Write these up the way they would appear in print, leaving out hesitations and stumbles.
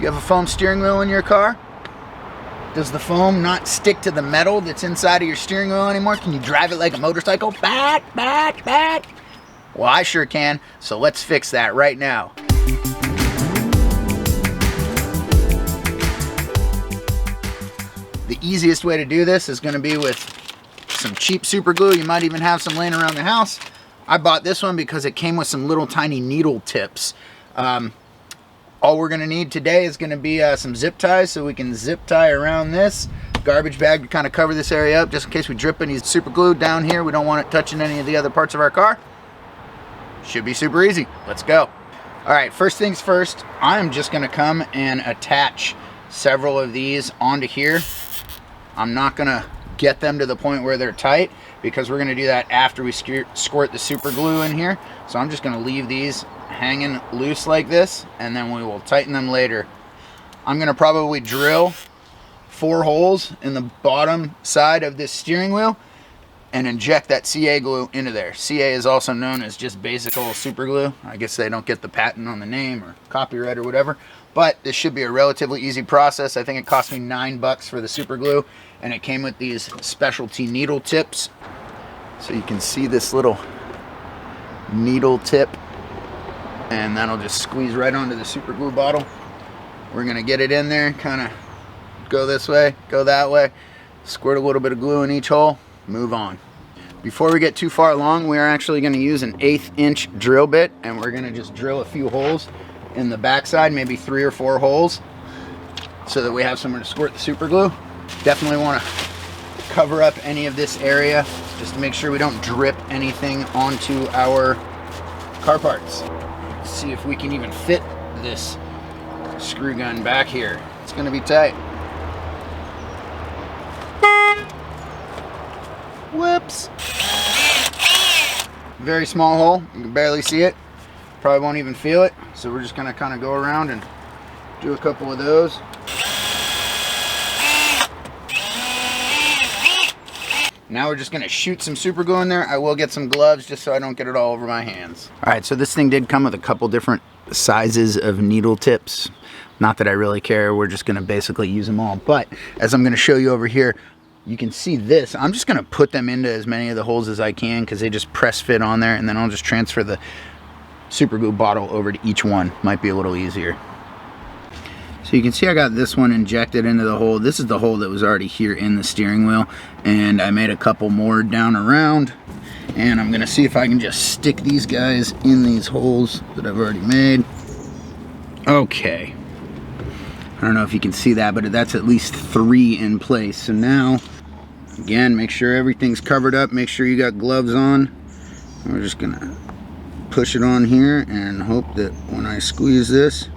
you have a foam steering wheel in your car? Does the foam not stick to the metal that's inside of your steering wheel anymore? Can you drive it like a motorcycle? Back. Well, I sure can, so let's fix that right now. The easiest way to do this is going to be with some cheap super glue. You might even have some laying around the house. I bought this one because it came with some little tiny needle tips. All we're going to need today is going to be some zip ties, so we can zip tie around this garbage bag to kind of cover this area up, just in case we drip any super glue down here. We don't want it touching any of the other parts of our car. Should be super easy. Let's go. All right, first things first, I'm just going to come and attach several of these onto here. I'm not going to get them to the point where they're tight, because we're going to do that after we squirt the super glue in here. So I'm just going to leave these hanging loose like this, and then we will tighten them later. I'm going to probably drill 4 holes in the bottom side of this steering wheel and inject that CA glue into there. CA is also known as just basic old super glue. I guess they don't get the patent on the name or copyright or whatever, but this should be a relatively easy process. I think it cost me $9 for the super glue, and it came with these specialty needle tips. So you can see this little needle tip, and that'll just squeeze right onto the super glue bottle. We're gonna get it in there, kind of go this way, go that way, squirt a little bit of glue in each hole, move on. Before we get too far along, we are actually going to use an 1/8 inch drill bit, and we're going to just drill a few holes in the backside, maybe 3 or 4 holes, so that we have somewhere to squirt the super glue. Definitely want to cover up any of this area just to make sure we don't drip anything onto our car parts. Let's see if we can even fit this screw gun back here. It's going to be tight. Whoops. Very small hole. You can barely see it. Probably won't even feel it. So we're just going to kind of go around and do a couple of those. Now we're just going to shoot some super glue in there. I will get some gloves just so I don't get it all over my hands. Alright, so this thing did come with a couple different sizes of needle tips. Not that I really care. We're just going to basically use them all. But as I'm going to show you over here, you can see this. I'm just going to put them into as many of the holes as I can, because they just press fit on there, and then I'll just transfer the super glue bottle over to each one. Might be a little easier. So you can see I got this one injected into the hole. This is the hole that was already here in the steering wheel, and I made a couple more down around, and I'm going to see if I can just stick these guys in these holes that I've already made. Okay. I don't know if you can see that, but that's at least 3 in place. So now, again, make sure everything's covered up. Make sure you got gloves on. We're just gonna push it on here and hope that when I squeeze this,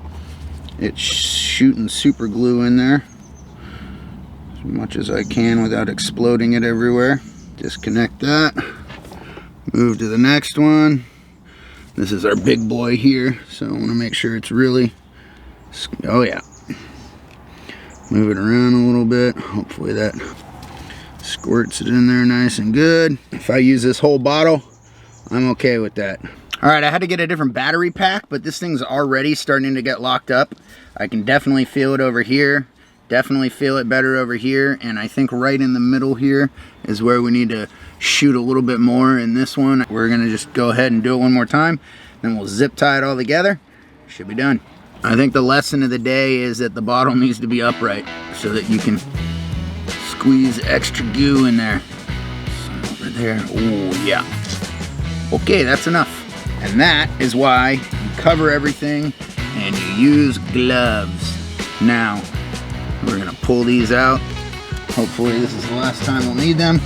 it's shooting super glue in there as much as I can without exploding it everywhere. Disconnect that. Move to the next one. This is our big boy here, so I want to make sure it's really, oh yeah. Move it around a little bit. Hopefully that squirts it in there nice and good. If I use this whole bottle, I'm okay with that. Alright, I had to get a different battery pack, but this thing's already starting to get locked up. I can definitely feel it over here. Definitely feel it better over here. And I think right in the middle here is where we need to shoot a little bit more in this one. We're going to just go ahead and do it one more time. Then we'll zip tie it all together. Should be done. I think the lesson of the day is that the bottle needs to be upright so that you can squeeze extra goo in there. So over there. Oh, yeah. Okay, that's enough. And that is why you cover everything and you use gloves. Now, we're going to pull these out. Hopefully this is the last time we'll need them.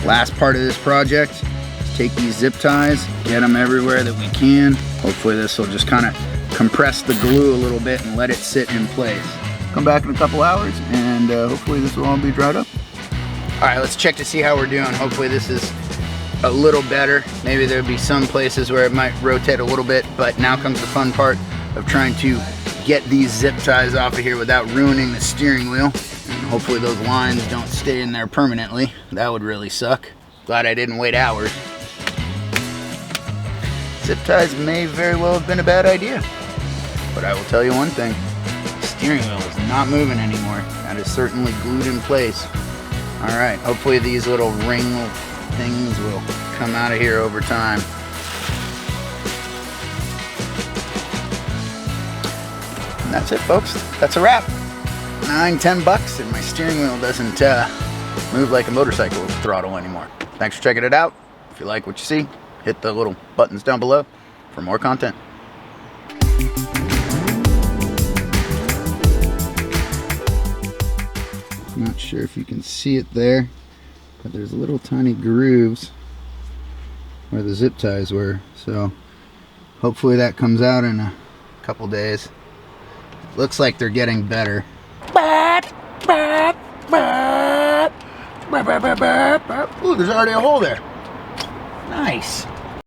Last part of this project is take these zip ties, get them everywhere that we can. Hopefully this will just kind of compress the glue a little bit and let it sit in place. Come back in a couple hours and hopefully this will all be dried up. Alright, let's check to see how we're doing. Hopefully this is a little better. Maybe there'll be some places where it might rotate a little bit, but now comes the fun part of trying to get these zip ties off of here without ruining the steering wheel. And hopefully those lines don't stay in there permanently. That would really suck. Glad I didn't wait hours. Zip ties may very well have been a bad idea. But I will tell you one thing, the steering wheel is not moving anymore. That is certainly glued in place. All right, hopefully these little ring things will come out of here over time. And that's it, folks. That's a wrap. $9–10 and my steering wheel doesn't move like a motorcycle throttle anymore. Thanks for checking it out. If you like what you see, hit the little buttons down below for more content. I'm not sure if you can see it there, but there's little tiny grooves where the zip ties were. So hopefully that comes out in a couple days. Looks like they're getting better. Ooh, there's already a hole there. Nice.